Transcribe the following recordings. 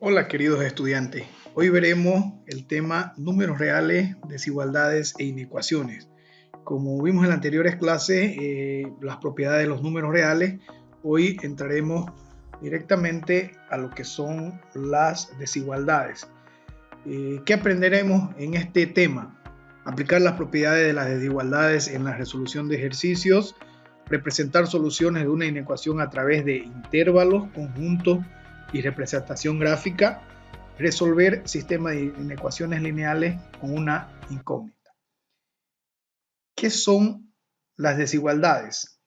Hola queridos estudiantes, hoy veremos el tema números reales, desigualdades e inecuaciones. Como vimos en las anteriores clases, las propiedades de los números reales, hoy entraremos directamente a lo que son las desigualdades. ¿Qué aprenderemos en este tema? Aplicar las propiedades de las desigualdades en la resolución de ejercicios, representar soluciones de una inecuación a través de intervalos, conjuntos y representación gráfica, resolver sistemas de inecuaciones lineales con una incógnita. ¿Qué son las desigualdades?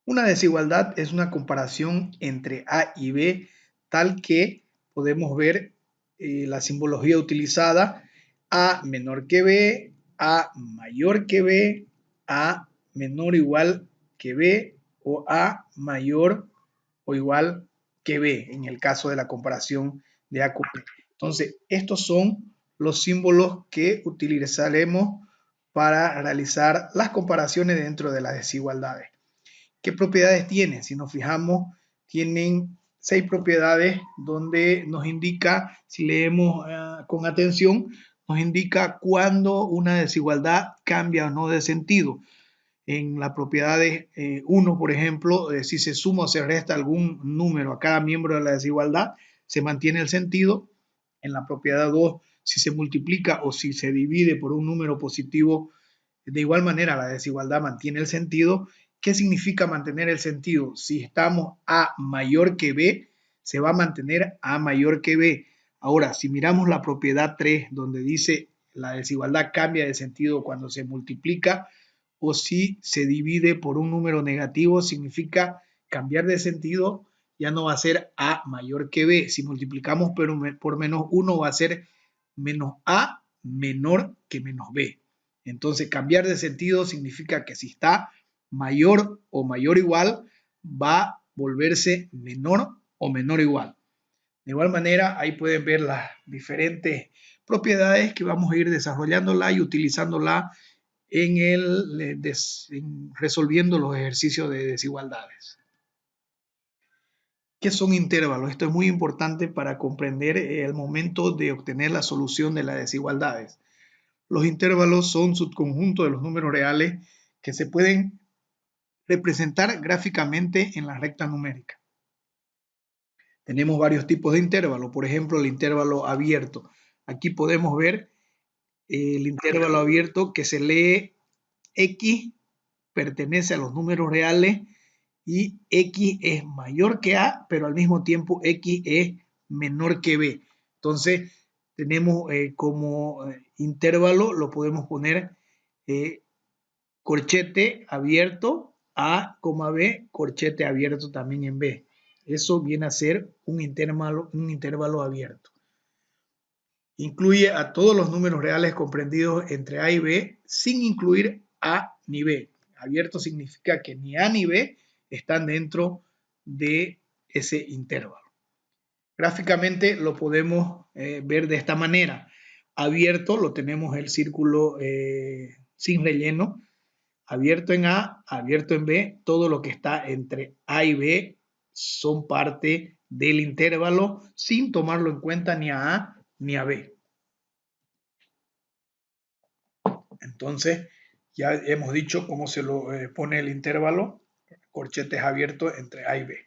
Una desigualdad es una comparación entre A y B tal que podemos ver la simbología utilizada: A menor que B, A mayor que B, A menor o igual que B o A mayor o igual que B en el caso de la comparación de A con B. Entonces, estos son los símbolos que utilizaremos para realizar las comparaciones dentro de las desigualdades. ¿Qué propiedades tienen? Si nos fijamos, tienen 6 propiedades donde nos indica, si leemos con atención, nos indica cuándo una desigualdad cambia o no de sentido. En la propiedad 1, por ejemplo, si se suma o se resta algún número a cada miembro de la desigualdad, se mantiene el sentido. En la propiedad 2, si se multiplica o si se divide por un número positivo, de igual manera la desigualdad mantiene el sentido. ¿Qué significa mantener el sentido? Si estamos A mayor que B, se va a mantener A mayor que B. Ahora, si miramos la propiedad 3, donde dice la desigualdad cambia de sentido cuando se multiplica o si se divide por un número negativo, significa cambiar de sentido, ya no va a ser A mayor que B. Si multiplicamos por menos 1, va a ser menos A menor que menos B. Entonces, cambiar de sentido significa que si está mayor o mayor igual, va a volverse menor o menor igual. De igual manera, ahí pueden ver las diferentes propiedades que vamos a ir desarrollándola y utilizándola en resolviendo los ejercicios de desigualdades. ¿Qué son intervalos? Esto es muy importante para comprender el momento de obtener la solución de las desigualdades. Los intervalos son subconjuntos de los números reales que se pueden representar gráficamente en la recta numérica. Tenemos varios tipos de intervalos, por ejemplo, el intervalo abierto. Aquí podemos ver el intervalo abierto que se lee X pertenece a los números reales y X es mayor que A, pero al mismo tiempo X es menor que B. Entonces, tenemos como intervalo, lo podemos poner corchete abierto A, B, corchete abierto también en B. Eso viene a ser un intervalo abierto. Incluye a todos los números reales comprendidos entre A y B sin incluir A ni B. Abierto significa que ni A ni B están dentro de ese intervalo. Gráficamente lo podemos ver de esta manera. Abierto lo tenemos el círculo sin relleno. Abierto en A, abierto en B. Todo lo que está entre A y B son parte del intervalo sin tomarlo en cuenta ni a A ni a B. Entonces, ya hemos dicho cómo se lo pone el intervalo, corchetes abiertos entre A y B.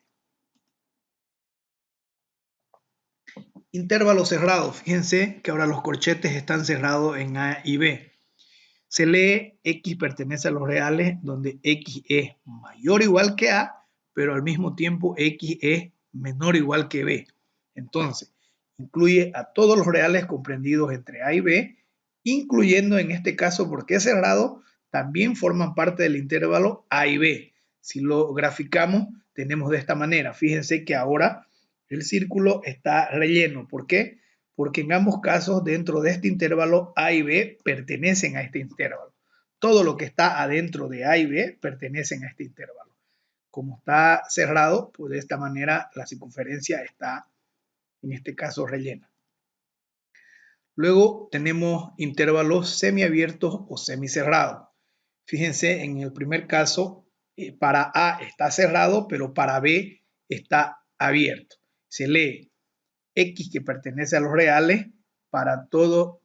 Intervalo cerrado. Fíjense que ahora los corchetes están cerrados en A y B. Se lee X pertenece a los reales, donde X es mayor o igual que A, pero al mismo tiempo X es menor o igual que B. Entonces, incluye a todos los reales comprendidos entre A y B, incluyendo en este caso, porque es cerrado, también forman parte del intervalo A y B. Si lo graficamos, tenemos de esta manera. Fíjense que ahora el círculo está relleno. ¿Por qué? Porque en ambos casos, dentro de este intervalo, A y B pertenecen a este intervalo. Todo lo que está adentro de A y B pertenecen a este intervalo. Como está cerrado, pues de esta manera la circunferencia está, en este caso, rellena. Luego tenemos intervalos semiabiertos o semicerrados. Fíjense, en el primer caso, para A está cerrado, pero para B está abierto. Se lee X que pertenece a los reales para todo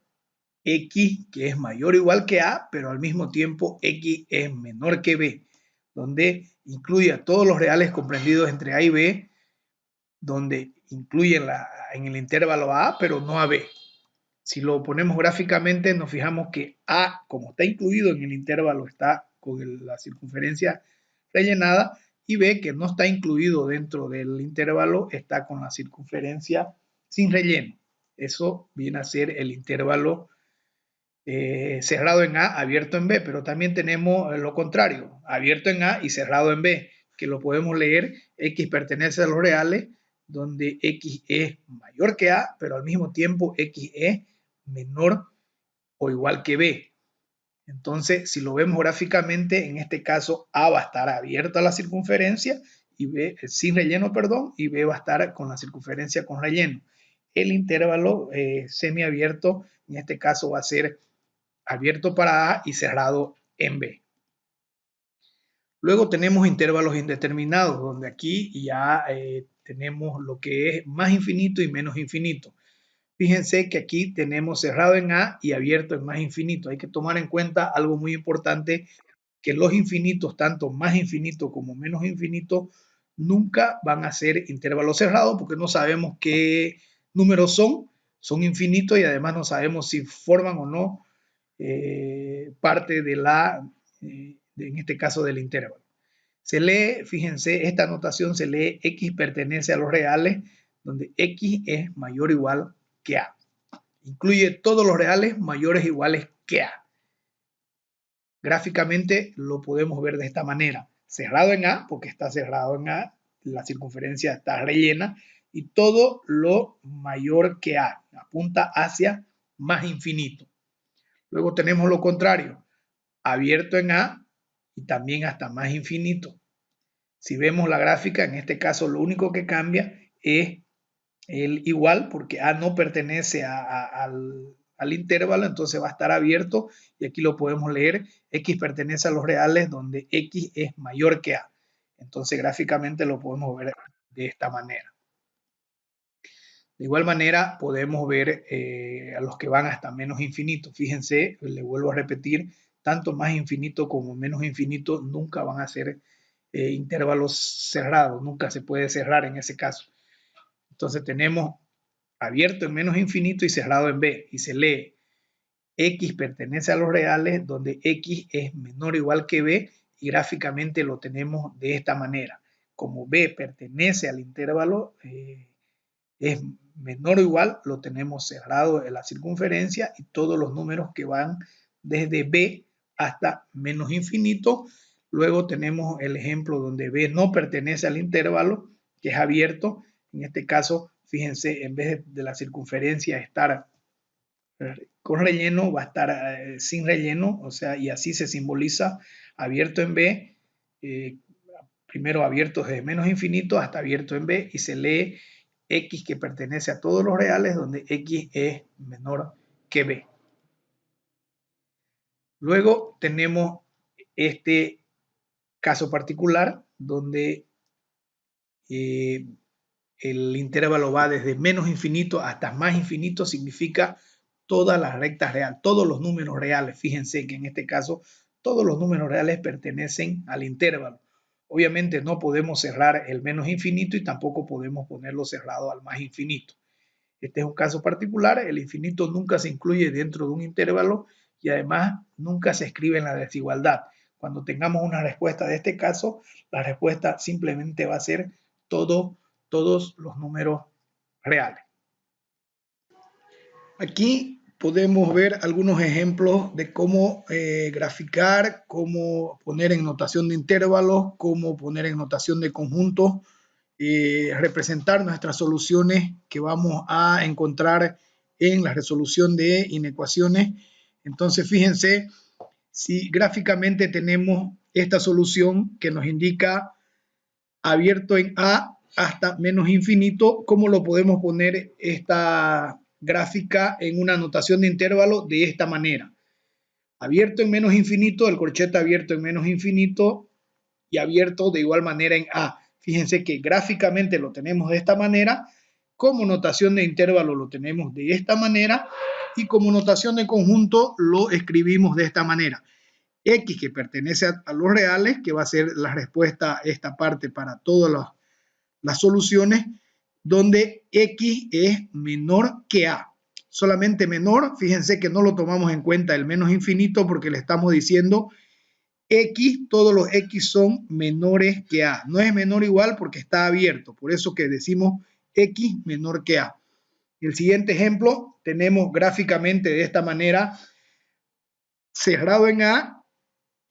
X que es mayor o igual que A, pero al mismo tiempo X es menor que B, donde incluye a todos los reales comprendidos entre A y B, donde incluye en el intervalo A, pero no a B. Si lo ponemos gráficamente, nos fijamos que A, como está incluido en el intervalo, está con la circunferencia rellenada, y B, que no está incluido dentro del intervalo, está con la circunferencia sin relleno. Eso viene a ser el intervalo cerrado en A, abierto en B, pero también tenemos lo contrario, abierto en A y cerrado en B, que lo podemos leer, X pertenece a los reales, donde X es mayor que A, pero al mismo tiempo X es menor o igual que B. Entonces, si lo vemos gráficamente, en este caso A va a estar abierta a la circunferencia y B sin relleno, perdón, y B va a estar con la circunferencia con relleno. El intervalo semiabierto, en este caso va a ser abierto para A y cerrado en B. Luego tenemos intervalos indeterminados, donde aquí ya tenemos lo que es más infinito y menos infinito. Fíjense que aquí tenemos cerrado en A y abierto en más infinito. Hay que tomar en cuenta algo muy importante, que los infinitos, tanto más infinito como menos infinito, nunca van a ser intervalos cerrados porque no sabemos qué números son infinitos y además no sabemos si forman o no parte de en este caso del intervalo. Se lee, fíjense, esta notación se lee X pertenece a los reales, donde X es mayor o igual que A. Incluye todos los reales mayores o iguales que A. Gráficamente lo podemos ver de esta manera. Cerrado en A, porque está cerrado en A, la circunferencia está rellena, y todo lo mayor que A apunta hacia más infinito. Luego tenemos lo contrario, abierto en A y también hasta más infinito. Si vemos la gráfica, en este caso lo único que cambia es el igual, porque A no pertenece al intervalo, entonces va a estar abierto y aquí lo podemos leer, X pertenece a los reales donde X es mayor que A. Entonces gráficamente lo podemos ver de esta manera. De igual manera podemos ver a los que van hasta menos infinito. Fíjense, le vuelvo a repetir, tanto más infinito como menos infinito nunca van a ser intervalos cerrados, nunca se puede cerrar en ese caso. Entonces tenemos abierto en menos infinito y cerrado en B, y se lee X pertenece a los reales donde X es menor o igual que B, y gráficamente lo tenemos de esta manera. Como B pertenece al intervalo, es menor o igual, lo tenemos cerrado en la circunferencia y todos los números que van desde B hasta menos infinito. Luego tenemos el ejemplo donde B no pertenece al intervalo, que es abierto. En este caso, fíjense, en vez de la circunferencia estar con relleno, va a estar sin relleno, o sea, y así se simboliza abierto en B, primero abierto desde menos infinito hasta abierto en B, y se lee X que pertenece a todos los reales donde X es menor que B. Luego tenemos este caso particular donde el intervalo va desde menos infinito hasta más infinito, significa todas las rectas reales, todos los números reales. Fíjense que en este caso todos los números reales pertenecen al intervalo. Obviamente no podemos cerrar el menos infinito y tampoco podemos ponerlo cerrado al más infinito. Este es un caso particular, el infinito nunca se incluye dentro de un intervalo y además nunca se escribe en la desigualdad. Cuando tengamos una respuesta de este caso, la respuesta simplemente va a ser todos los números reales. Aquí podemos ver algunos ejemplos de cómo graficar, cómo poner en notación de intervalos, cómo poner en notación de conjuntos, representar nuestras soluciones que vamos a encontrar en la resolución de inecuaciones. Entonces, fíjense, si gráficamente tenemos esta solución que nos indica abierto en A hasta menos infinito, ¿cómo lo podemos poner esta gráfica en una notación de intervalo? De esta manera. Abierto en menos infinito, el corchete abierto en menos infinito y abierto de igual manera en A. Fíjense que gráficamente lo tenemos de esta manera, Como notación de intervalo lo tenemos de esta manera y como notación de conjunto lo escribimos de esta manera. X que pertenece a los reales, que va a ser la respuesta esta parte para todas las soluciones, donde X es menor que A. Solamente menor, fíjense que no lo tomamos en cuenta el menos infinito porque le estamos diciendo X, todos los X son menores que A. No es menor o igual porque está abierto, por eso que decimos X menor que A. El siguiente ejemplo tenemos gráficamente de esta manera, cerrado en A,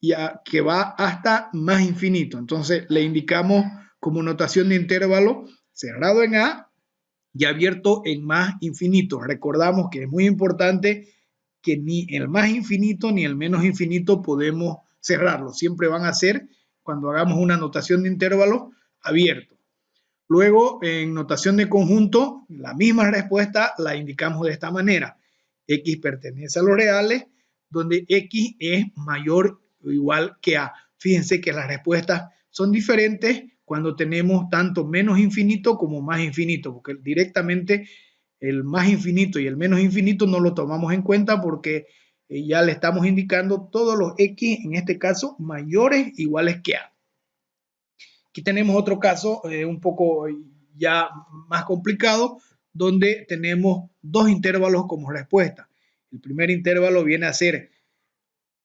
y que va hasta más infinito. Entonces le indicamos como notación de intervalo cerrado en A y abierto en más infinito. Recordamos que es muy importante que ni el más infinito ni el menos infinito podemos cerrarlo. Siempre van a ser, cuando hagamos una notación de intervalo, abierto. Luego, en notación de conjunto, la misma respuesta la indicamos de esta manera. X pertenece a los reales, donde X es mayor o igual que A. Fíjense que las respuestas son diferentes cuando tenemos tanto menos infinito como más infinito, porque directamente el más infinito y el menos infinito no lo tomamos en cuenta porque ya le estamos indicando todos los X, en este caso, mayores iguales que A. Aquí tenemos otro caso un poco ya más complicado, donde tenemos dos intervalos como respuesta. El primer intervalo viene a ser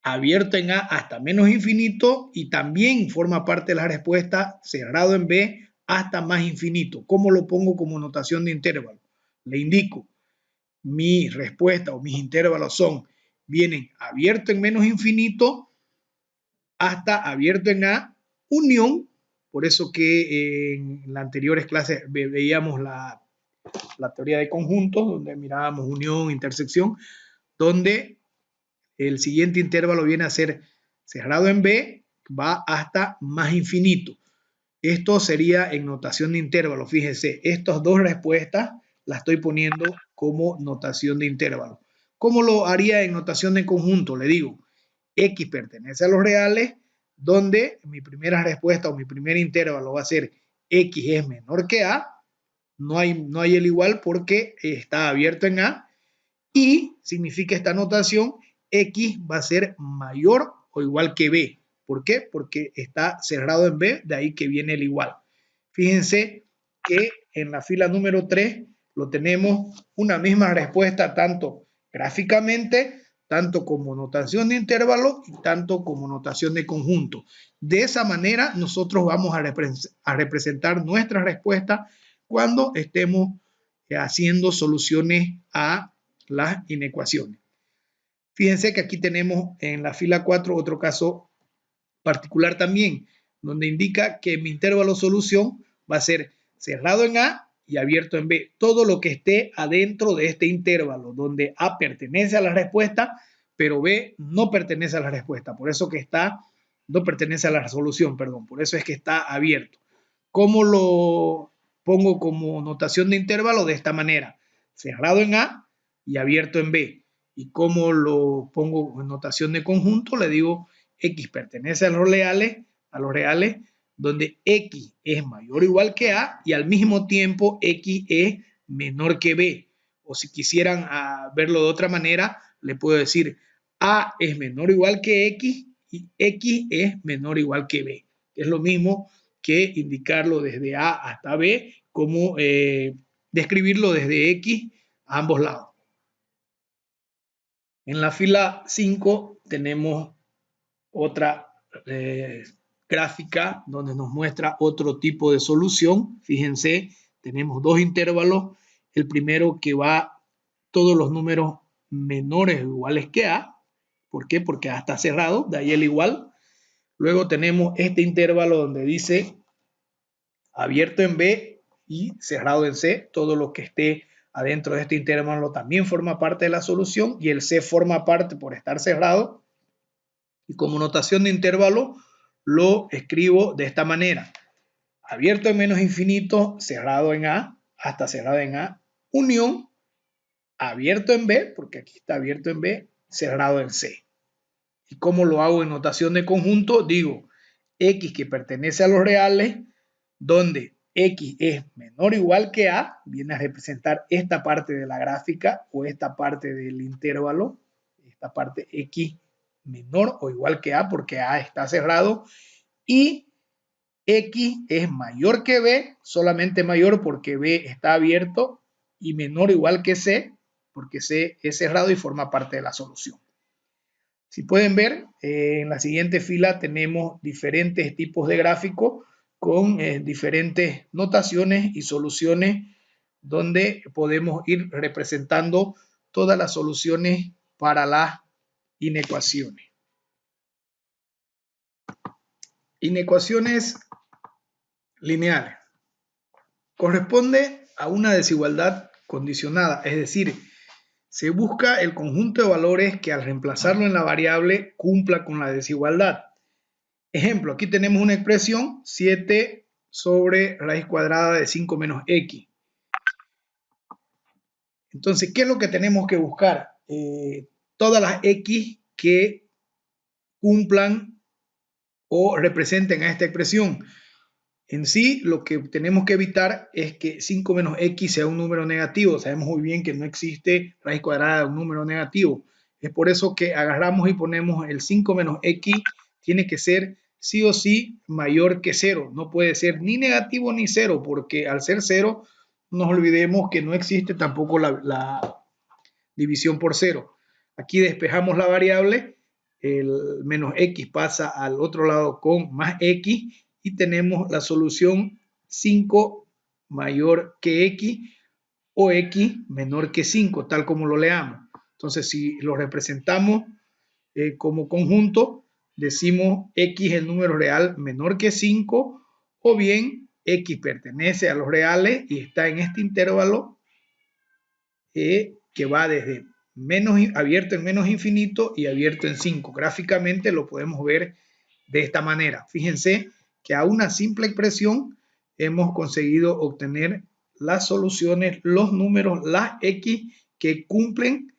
abierto en A hasta menos infinito y también forma parte de la respuesta cerrado en B hasta más infinito. ¿Cómo lo pongo como notación de intervalo? Le indico, mi respuesta o mis intervalos vienen abierto en menos infinito hasta abierto en A, unión. Por eso que en las anteriores clases veíamos la teoría de conjuntos, donde mirábamos unión, intersección, donde el siguiente intervalo viene a ser cerrado en B, va hasta más infinito. Esto sería en notación de intervalo. Fíjense, estas dos respuestas las estoy poniendo como notación de intervalo. ¿Cómo lo haría en notación de conjunto? Le digo, X pertenece a los reales, donde mi primera respuesta o mi primer intervalo va a ser X es menor que A. No hay el igual porque está abierto en A. Y significa esta notación, X va a ser mayor o igual que B. ¿Por qué? Porque está cerrado en B, de ahí que viene el igual. Fíjense que en la fila número 3 lo tenemos una misma respuesta tanto gráficamente, tanto como notación de intervalo y tanto como notación de conjunto. De esa manera nosotros vamos a representar nuestra respuesta cuando estemos haciendo soluciones a las inecuaciones. Fíjense que aquí tenemos en la fila 4 otro caso particular también, donde indica que mi intervalo solución va a ser cerrado en A y abierto en B. Todo lo que esté adentro de este intervalo, donde A pertenece a la respuesta, pero B no pertenece a la respuesta. Por eso que no pertenece a la solución, perdón. Por eso es que está abierto. ¿Cómo lo pongo como notación de intervalo? De esta manera. Cerrado en A y abierto en B. ¿Y cómo lo pongo en notación de conjunto? Le digo X pertenece a los reales, donde X es mayor o igual que A y al mismo tiempo X es menor que B. O si quisieran verlo de otra manera, le puedo decir A es menor o igual que X y X es menor o igual que B. Es lo mismo que indicarlo desde A hasta B, como describirlo desde X a ambos lados. En la fila 5 tenemos otra gráfica donde nos muestra otro tipo de solución. Fíjense, tenemos dos intervalos. El primero que va todos los números menores o iguales que A. ¿Por qué? Porque A está cerrado, de ahí el igual. Luego tenemos este intervalo donde dice abierto en B y cerrado en C. Todo lo que esté adentro de este intervalo también forma parte de la solución y el C forma parte por estar cerrado. Y como notación de intervalo lo escribo de esta manera. Abierto en menos infinito, cerrado en A, hasta cerrado en A, unión, abierto en B, porque aquí está abierto en B, cerrado en C. ¿Y cómo lo hago en notación de conjunto? Digo, X que pertenece a los reales, donde X es menor o igual que A, viene a representar esta parte de la gráfica o esta parte del intervalo, esta parte X menor o igual que A porque A está cerrado, y X es mayor que B, solamente mayor porque B está abierto, y menor o igual que C porque C es cerrado y forma parte de la solución. Si pueden ver, en la siguiente fila tenemos diferentes tipos de gráficos con diferentes notaciones y soluciones donde podemos ir representando todas las soluciones para las inecuaciones. Inecuaciones lineales. Corresponde a una desigualdad condicionada, es decir, se busca el conjunto de valores que al reemplazarlo en la variable cumpla con la desigualdad. Ejemplo, aquí tenemos una expresión 7 sobre raíz cuadrada de 5 menos x. Entonces, ¿qué es lo que tenemos que buscar? Todas las x que cumplan o representen a esta expresión. En sí, lo que tenemos que evitar es que 5 menos x sea un número negativo. Sabemos muy bien que no existe raíz cuadrada de un número negativo. Es por eso que agarramos y ponemos el 5 menos x tiene que ser sí o sí mayor que 0. No puede ser ni negativo ni 0, porque al ser 0, no nos olvidemos que no existe tampoco la división por 0. Aquí despejamos la variable, el menos x pasa al otro lado con más x y tenemos la solución 5 mayor que x o x menor que 5, tal como lo leamos. Entonces, si lo representamos como conjunto, decimos x el número real menor que 5, o bien x pertenece a los reales y está en este intervalo que va desde menos, abierto en menos infinito y abierto en 5. Gráficamente lo podemos ver de esta manera. Fíjense que a una simple expresión hemos conseguido obtener las soluciones, los números, las x que cumplen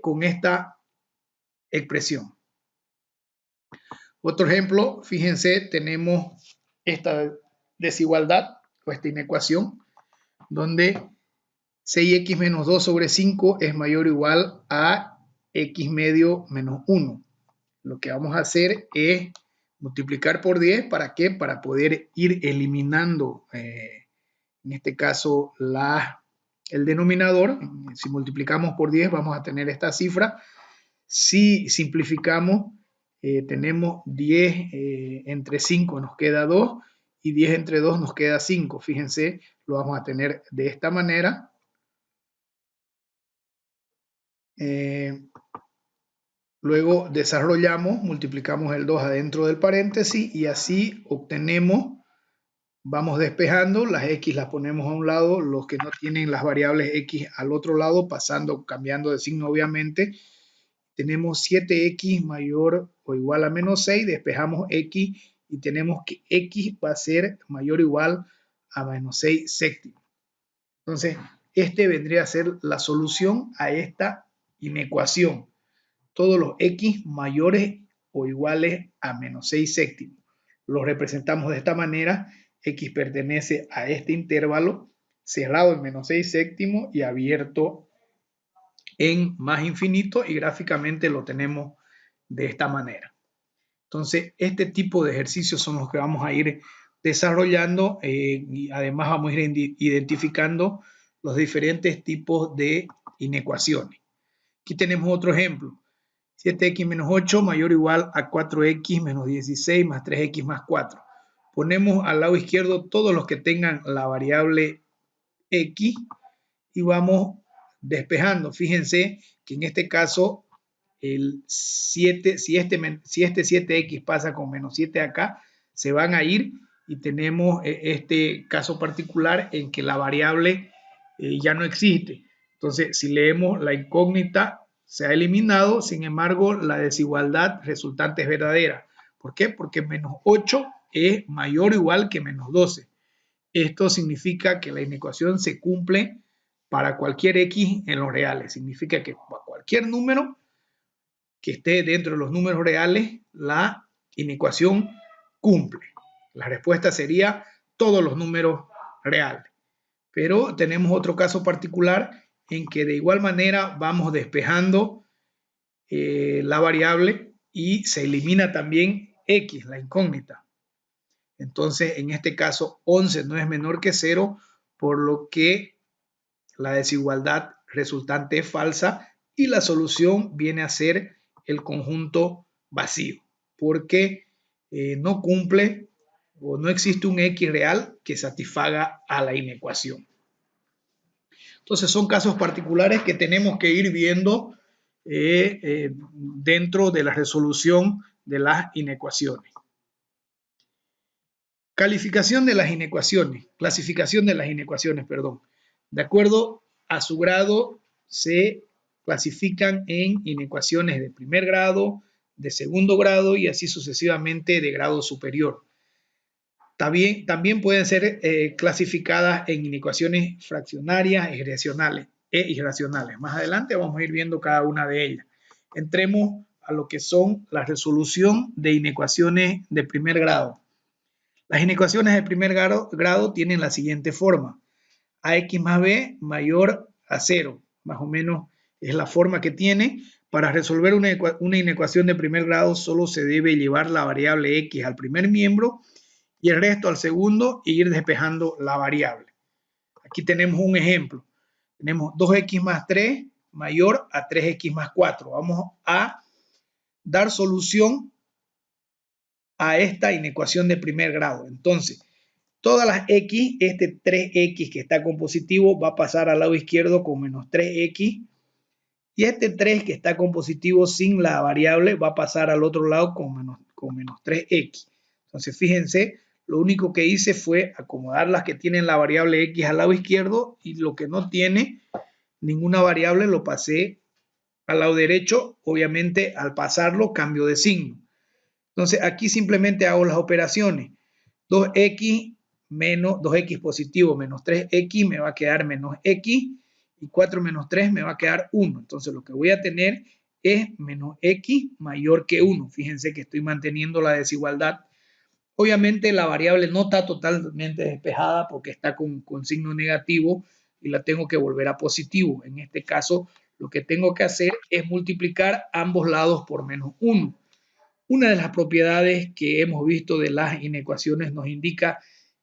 con esta expresión. Otro ejemplo, fíjense, tenemos esta desigualdad o esta inecuación donde 6x menos 2 sobre 5 es mayor o igual a x medio menos 1. Lo que vamos a hacer es multiplicar por 10. ¿Para qué? Para poder ir eliminando, en este caso, el denominador. Si multiplicamos por 10 vamos a tener esta cifra. Si simplificamos, tenemos 10 entre 5 nos queda 2 y 10 entre 2 nos queda 5. Fíjense, lo vamos a tener de esta manera. Luego desarrollamos, multiplicamos el 2 adentro del paréntesis y así obtenemos, vamos despejando, las x las ponemos a un lado, los que no tienen las variables x al otro lado, cambiando de signo obviamente. Tenemos 7x mayor o igual a menos 6, despejamos x y tenemos que x va a ser mayor o igual a menos 6 séptimos. Entonces, este vendría a ser la solución a esta inecuación. Todos los x mayores o iguales a menos 6 séptimos. Los representamos de esta manera. X pertenece a este intervalo cerrado en menos 6 séptimos y abierto en más infinito, y gráficamente lo tenemos de esta manera. Entonces, este tipo de ejercicios son los que vamos a ir desarrollando y además vamos a ir identificando los diferentes tipos de inecuaciones. Aquí tenemos otro ejemplo. 7x menos 8 mayor o igual a 4x menos 16 más 3x más 4. Ponemos al lado izquierdo todos los que tengan la variable x y vamos despejando. Fíjense que en este caso el 7, si este 7x pasa con menos 7 acá, se van a ir y tenemos este caso particular en que la variable ya no existe. Entonces, si leemos la incógnita, se ha eliminado, sin embargo, la desigualdad resultante es verdadera. ¿Por qué? Porque menos 8 es mayor o igual que menos 12. Esto significa que la inecuación se cumple para cualquier x en los reales. Significa que para cualquier número que esté dentro de los números reales, la inecuación cumple. La respuesta sería todos los números reales. Pero tenemos otro caso particular en que de igual manera vamos despejando la variable y se elimina también x, la incógnita. Entonces, en este caso, 11 no es menor que 0, por lo que la desigualdad resultante es falsa y la solución viene a ser el conjunto vacío, porque no cumple o no existe un x real que satisfaga a la inecuación. Entonces son casos particulares que tenemos que ir viendo dentro de la resolución de las inecuaciones. Clasificación de las inecuaciones, perdón. De acuerdo a su grado se clasifican en inecuaciones de primer grado, de segundo grado y así sucesivamente de grado superior. También pueden ser clasificadas en inecuaciones fraccionarias e irracionales. Más adelante vamos a ir viendo cada una de ellas. Entremos a lo que son la resolución de inecuaciones de primer grado. Las inecuaciones de primer grado tienen la siguiente forma. AX más B mayor a 0. Más o menos es la forma que tiene. Para resolver una inecuación de primer grado solo se debe llevar la variable X al primer miembro y el resto al segundo e ir despejando la variable. Aquí tenemos un ejemplo. Tenemos 2x más 3 mayor a 3x más 4. Vamos a dar solución a esta inecuación de primer grado. Entonces, todas las x, este 3x que está con positivo va a pasar al lado izquierdo con menos 3x y este 3 que está con positivo sin la variable va a pasar al otro lado con menos 3x. Entonces, fíjense, lo único que hice fue acomodar las que tienen la variable x al lado izquierdo y lo que no tiene ninguna variable lo pasé al lado derecho. Obviamente, al pasarlo, cambio de signo. Entonces, aquí simplemente hago las operaciones. 2x menos 2x positivo menos 3x me va a quedar menos x y 4 menos 3 me va a quedar 1. Entonces, lo que voy a tener es menos x mayor que 1. Fíjense que estoy manteniendo la desigualdad. Obviamente la variable no está totalmente despejada porque está con signo negativo y la tengo que volver a positivo. En este caso, lo que tengo que hacer es multiplicar ambos lados por menos 1. Una de las propiedades que hemos visto de las inecuaciones nos indica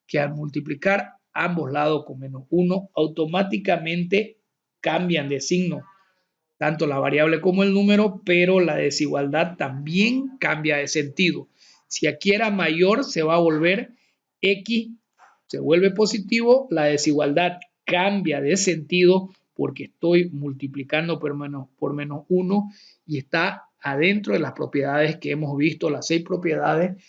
que al multiplicar ambos lados con menos 1, automáticamente cambian de signo tanto la variable como el número, pero la desigualdad también cambia de sentido. Si aquí era mayor, se va a volver X, se vuelve positivo, la desigualdad cambia de sentido porque estoy multiplicando por menos 1 y está adentro de las propiedades que hemos visto, las 6 propiedades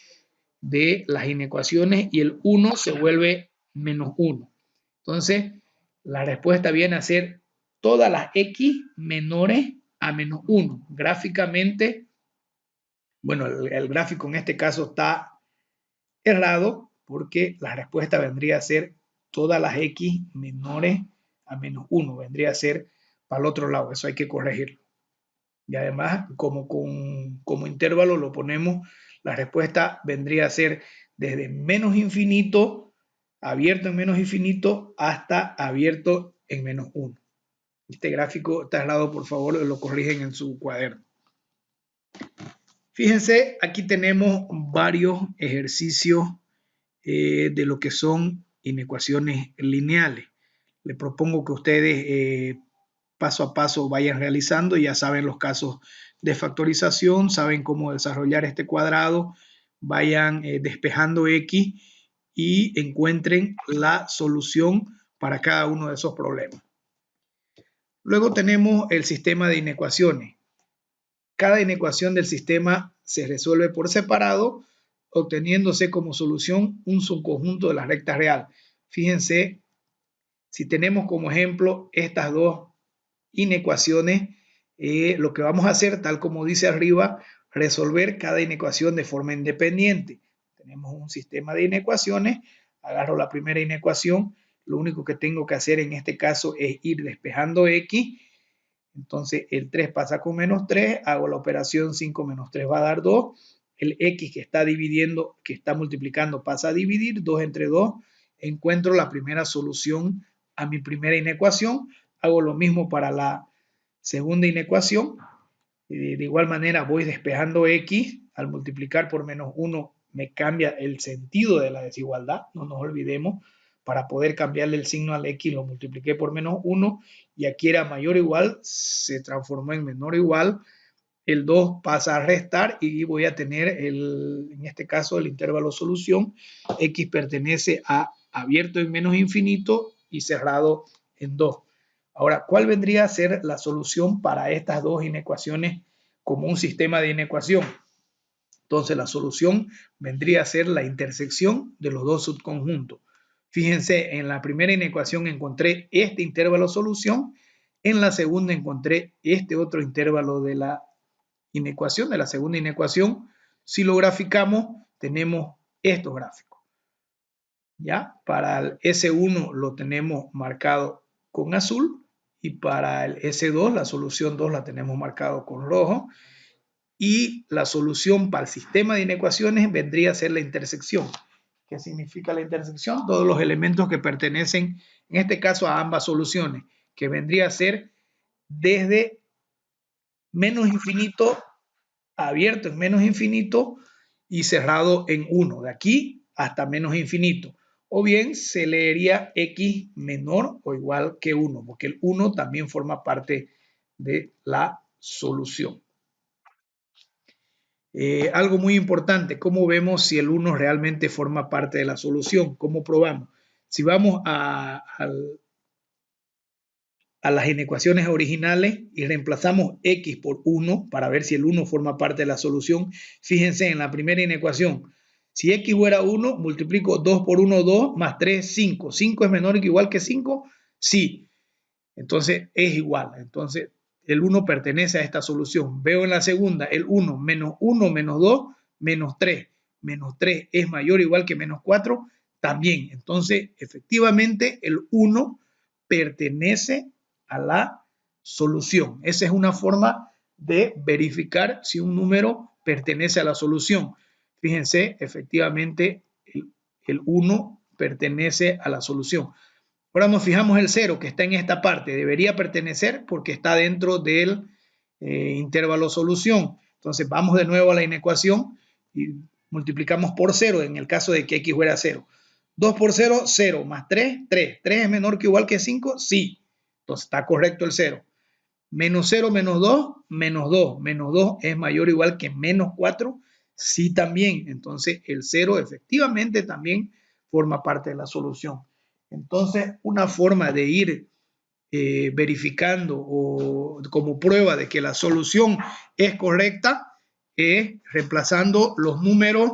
de las inecuaciones y el 1 se vuelve menos 1. Entonces, la respuesta viene a ser todas las x menores a menos 1. Gráficamente, bueno, el gráfico en este caso está errado porque la respuesta vendría a ser todas las x menores a menos 1. Vendría a ser para el otro lado, eso hay que corregirlo. Y además, como intervalo lo ponemos, la respuesta vendría a ser desde menos infinito, abierto en menos infinito, hasta abierto en menos 1. Este gráfico está errado, por favor, lo corrigen en su cuaderno. Fíjense, aquí tenemos varios ejercicios de lo que son inecuaciones lineales. Les propongo que ustedes paso a paso vayan realizando. Ya saben los casos de factorización, saben cómo desarrollar este cuadrado, vayan despejando x y encuentren la solución para cada uno de esos problemas. Luego tenemos el sistema de inecuaciones. Cada inecuación del sistema se resuelve por separado, obteniéndose como solución un subconjunto de la recta real. Fíjense, si tenemos como ejemplo estas dos inecuaciones, lo que vamos a hacer, tal como dice arriba, resolver cada inecuación de forma independiente. Tenemos un sistema de inecuaciones, agarro la primera inecuación, lo único que tengo que hacer en este caso es ir despejando x. Entonces el 3 pasa con menos 3, hago la operación 5 menos 3 va a dar 2. El x que está dividiendo, que está multiplicando pasa a dividir, 2 entre 2 encuentro la primera solución a mi primera inecuación. Hago lo mismo para la segunda inecuación. De igual manera voy despejando x. Al multiplicar por menos 1 me cambia el sentido de la desigualdad. No nos olvidemos, para poder cambiarle el signo al x lo multipliqué por menos 1 y aquí era mayor o igual, se transformó en menor o igual. El 2 pasa a restar y voy a tener, en este caso, el intervalo solución. X pertenece a abierto en menos infinito y cerrado en 2. Ahora, ¿cuál vendría a ser la solución para estas dos inecuaciones como un sistema de inecuación? Entonces, la solución vendría a ser la intersección de los dos subconjuntos. Fíjense, en la primera inecuación encontré este intervalo solución, en la segunda encontré este otro intervalo de la inecuación, de la segunda inecuación. Si lo graficamos, tenemos estos gráficos. ¿Ya? Para el S1 lo tenemos marcado con azul y para el S2, la solución 2 la tenemos marcado con rojo. Y la solución para el sistema de inecuaciones vendría a ser la intersección. ¿Qué significa la intersección? Todos los elementos que pertenecen, en este caso, a ambas soluciones, que vendría a ser desde menos infinito abierto en menos infinito y cerrado en 1, de aquí hasta menos infinito. O bien se leería x menor o igual que 1, porque el 1 también forma parte de la solución. Algo muy importante, ¿cómo vemos si el 1 realmente forma parte de la solución? ¿Cómo probamos? Si vamos a las inecuaciones originales y reemplazamos x por 1 para ver si el 1 forma parte de la solución. Fíjense en la primera inecuación. Si x fuera 1, multiplico 2 por 1, 2, más 3, 5. ¿5 es menor que igual que 5? Sí. Entonces es igual. Entonces el 1 pertenece a esta solución. Veo en la segunda el 1 menos 2, menos 3. Menos 3 es mayor o igual que menos 4. También. Entonces efectivamente el 1 pertenece a la solución. Esa es una forma de verificar si un número pertenece a la solución. Fíjense, efectivamente, el 1 pertenece a la solución. Ahora nos fijamos el 0 que está en esta parte. Debería pertenecer porque está dentro del intervalo solución. Entonces vamos de nuevo a la inecuación y multiplicamos por 0 en el caso de que x fuera 0. 2 por 0, 0, más 3, 3. ¿3 es menor que igual que 5? Sí. Entonces está correcto el 0. Menos 0, menos 2, menos 2. Menos 2 es mayor o igual que menos 4. Sí también. Entonces el 0 efectivamente también forma parte de la solución. Entonces una forma de ir verificando o como prueba de que la solución es correcta es reemplazando los números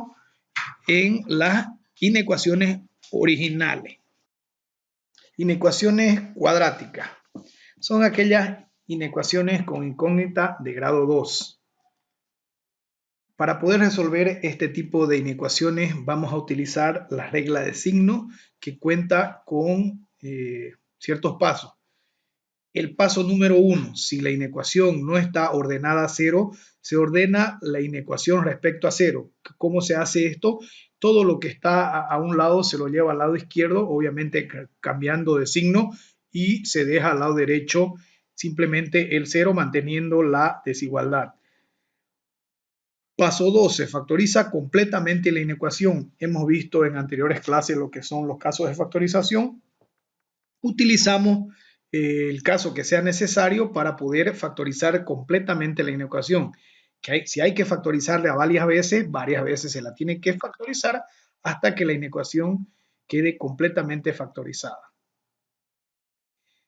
en las inecuaciones originales. Inecuaciones cuadráticas. Son aquellas inecuaciones con incógnita de grado 2. Para poder resolver este tipo de inecuaciones vamos a utilizar la regla de signo que cuenta con ciertos pasos. El paso número 1, si la inecuación no está ordenada a 0, se ordena la inecuación respecto a 0. ¿Cómo se hace esto? Todo lo que está a un lado se lo lleva al lado izquierdo, obviamente cambiando de signo, y se deja al lado derecho simplemente el 0 manteniendo la desigualdad. Paso 2, se factoriza completamente la inecuación. Hemos visto en anteriores clases lo que son los casos de factorización. Utilizamos el caso que sea necesario para poder factorizar completamente la inecuación. Si hay que factorizarla varias veces se la tiene que factorizar hasta que la inecuación quede completamente factorizada.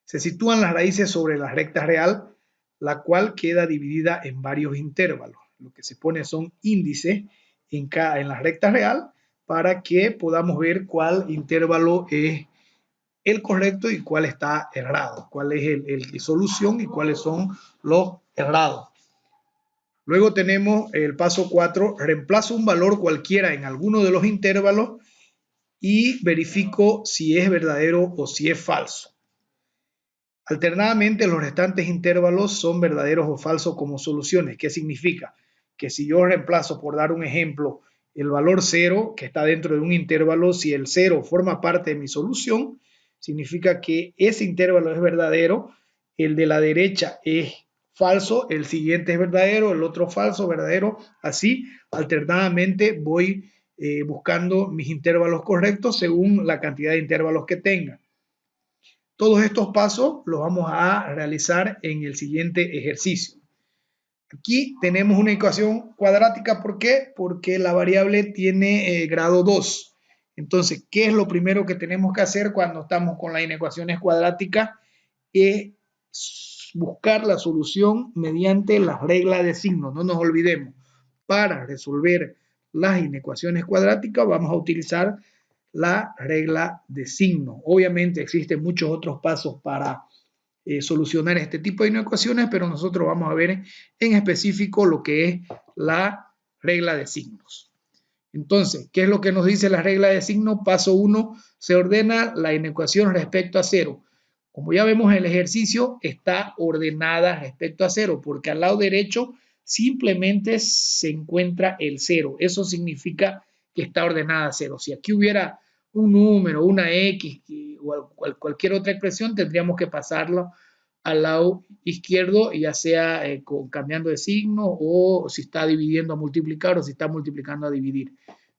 Se sitúan las raíces sobre la recta real, la cual queda dividida en varios intervalos. Lo que se pone son índices en la recta real para que podamos ver cuál intervalo es el correcto y cuál está errado, cuál es el solución y cuáles son los errados. Luego tenemos el paso 4, reemplazo un valor cualquiera en alguno de los intervalos y verifico si es verdadero o si es falso. Alternadamente, los restantes intervalos son verdaderos o falsos como soluciones. ¿Qué significa? Que si yo reemplazo, por dar un ejemplo, el valor 0 que está dentro de un intervalo, si el 0 forma parte de mi solución, significa que ese intervalo es verdadero, el de la derecha es falso, el siguiente es verdadero, el otro falso, verdadero, así alternadamente voy buscando mis intervalos correctos según la cantidad de intervalos que tenga. Todos estos pasos los vamos a realizar en el siguiente ejercicio. Aquí tenemos una ecuación cuadrática, ¿por qué? Porque la variable tiene grado 2. Entonces, ¿qué es lo primero que tenemos que hacer cuando estamos con las inecuaciones cuadráticas? Es buscar la solución mediante las reglas de signos. No nos olvidemos, para resolver las inecuaciones cuadráticas vamos a utilizar la regla de signos. Obviamente existen muchos otros pasos para solucionar este tipo de inecuaciones, pero nosotros vamos a ver en específico lo que es la regla de signos. Entonces, ¿qué es lo que nos dice la regla de signos? Paso 1, se ordena la inecuación respecto a 0. Como ya vemos, el ejercicio está ordenada respecto a 0, porque al lado derecho simplemente se encuentra el 0. Eso significa que está ordenada a 0. Si aquí hubiera un número, una X o cualquier otra expresión, tendríamos que pasarlo al lado izquierdo, ya sea cambiando de signo, o si está dividiendo a multiplicar, o si está multiplicando a dividir.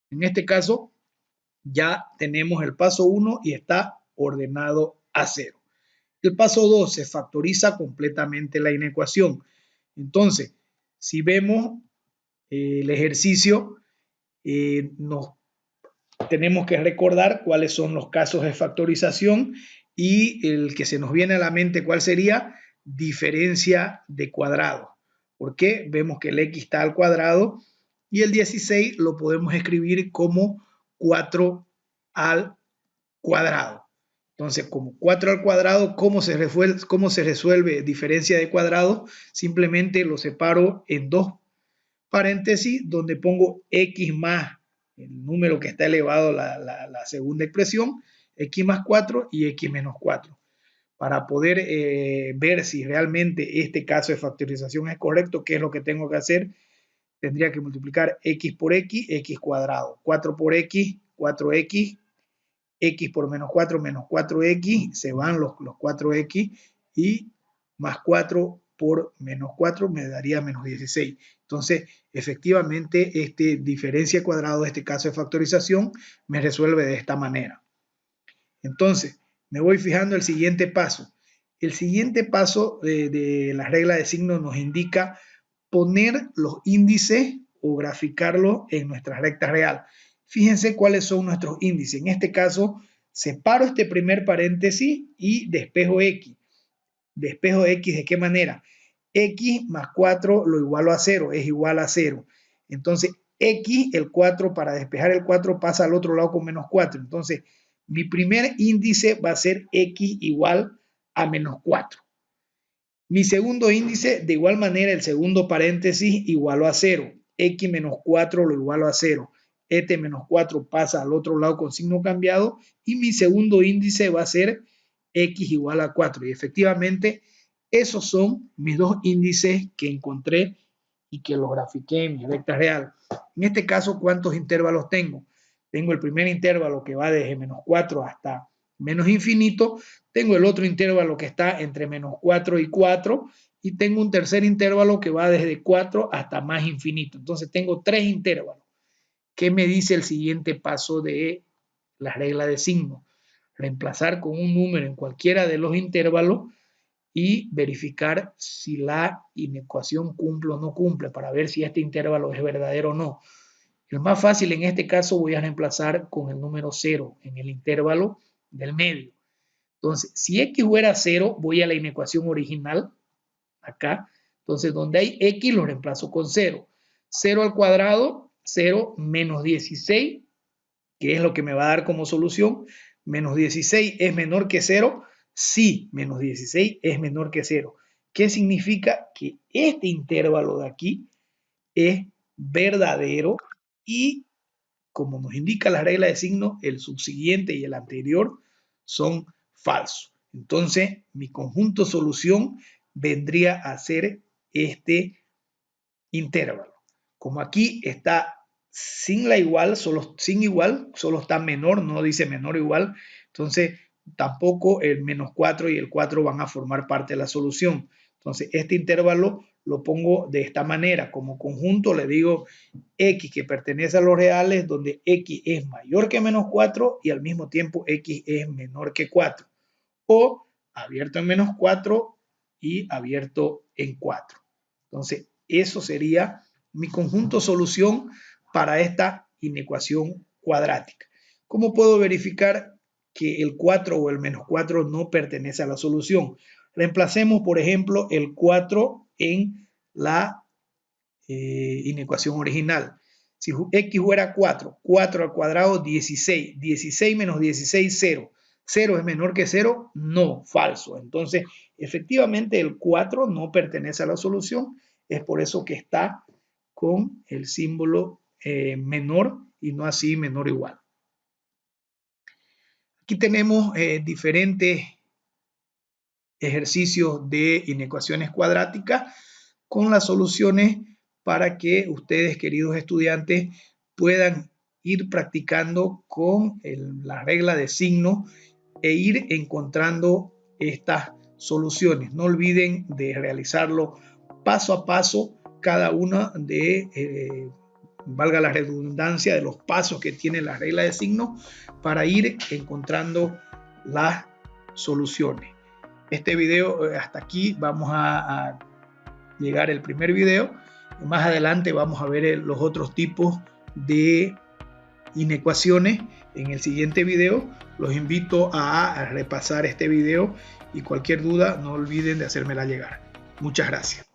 En este caso, ya tenemos el paso 1 y está ordenado a 0. El paso 2, se factoriza completamente la inecuación. Entonces, si vemos el ejercicio, nos tenemos que recordar cuáles son los casos de factorización, y el que se nos viene a la mente, ¿cuál sería? Diferencia de cuadrado. Porque vemos que el x está al cuadrado y el 16 lo podemos escribir como 4 al cuadrado. Entonces, como 4 al cuadrado, ¿cómo se resuelve diferencia de cuadrado? Simplemente lo separo en dos paréntesis donde pongo x más el número que está elevado a la segunda expresión, x más 4 y x menos 4. Para poder ver si realmente este caso de factorización es correcto, ¿qué es lo que tengo que hacer? Tendría que multiplicar x por x, x cuadrado. 4 por x, 4x, x por menos 4, menos 4x, se van los 4x, y más 4 por menos 4 me daría menos 16. Entonces, efectivamente, este diferencia cuadrado, este caso de factorización, me resuelve de esta manera. Entonces, me voy fijando el siguiente paso. El siguiente paso de la regla de signos nos indica poner los índices o graficarlos en nuestra recta real. Fíjense cuáles son nuestros índices. En este caso, separo este primer paréntesis y despejo x. Despejo x, ¿de qué manera? X más 4 lo igualo a 0, es igual a 0. Entonces, x, el 4, para despejar el 4 pasa al otro lado con menos 4. Entonces, mi primer índice va a ser x igual a menos 4. Mi segundo índice, de igual manera, el segundo paréntesis igualo a 0. X menos 4 lo igualo a 0. Este menos 4 pasa al otro lado con signo cambiado. Y mi segundo índice va a ser x igual a 4. Y efectivamente, esos son mis dos índices que encontré y que los grafiqué en mi recta real. En este caso, ¿cuántos intervalos tengo? Tengo el primer intervalo que va desde menos 4 hasta menos infinito. Tengo el otro intervalo que está entre menos 4 y 4. Y tengo un tercer intervalo que va desde 4 hasta más infinito. Entonces tengo tres intervalos. ¿Qué me dice el siguiente paso de la regla de signos? Reemplazar con un número en cualquiera de los intervalos y verificar si la inecuación cumple o no cumple, para ver si este intervalo es verdadero o no. El más fácil en este caso voy a reemplazar con el número 0 en el intervalo del medio. Entonces, si x fuera 0, voy a la inecuación original, acá. Entonces, donde hay x lo reemplazo con 0. 0 al cuadrado, 0 menos 16, que es lo que me va a dar como solución. Menos 16 es menor que 0. Sí, menos 16 es menor que 0. ¿Qué significa? Que este intervalo de aquí es verdadero, y como nos indica la regla de signos, el subsiguiente y el anterior son falsos. Entonces, mi conjunto solución vendría a ser este intervalo. Como aquí está sin la igual, sin igual, solo está menor, no dice menor o igual. Entonces, tampoco el menos 4 y el 4 van a formar parte de la solución. Entonces, este intervalo lo pongo de esta manera. Como conjunto le digo x que pertenece a los reales, donde x es mayor que menos 4 y al mismo tiempo x es menor que 4. O abierto en menos 4 y abierto en 4. Entonces, eso sería mi conjunto solución para esta inecuación cuadrática. ¿Cómo puedo verificar que el 4 o el menos 4 no pertenece a la solución? Reemplacemos, por ejemplo, el 4 en la inecuación original. Si x fuera 4, 4 al cuadrado, 16. 16 menos 16, 0. ¿0 es menor que 0? No, falso. Entonces, efectivamente, el 4 no pertenece a la solución. Es por eso que está con el símbolo menor y no así menor o igual. Aquí tenemos diferentes ejercicios de inecuaciones cuadráticas con las soluciones para que ustedes, queridos estudiantes, puedan ir practicando con la regla de signo e ir encontrando estas soluciones. No olviden de realizarlo paso a paso, cada una de, valga la redundancia, de los pasos que tiene la regla de signo para ir encontrando las soluciones. Este video, hasta aquí vamos a llegar el primer video. Más adelante vamos a ver los otros tipos de inecuaciones en el siguiente video. Los invito a repasar este video y cualquier duda no olviden de hacérmela llegar. Muchas gracias.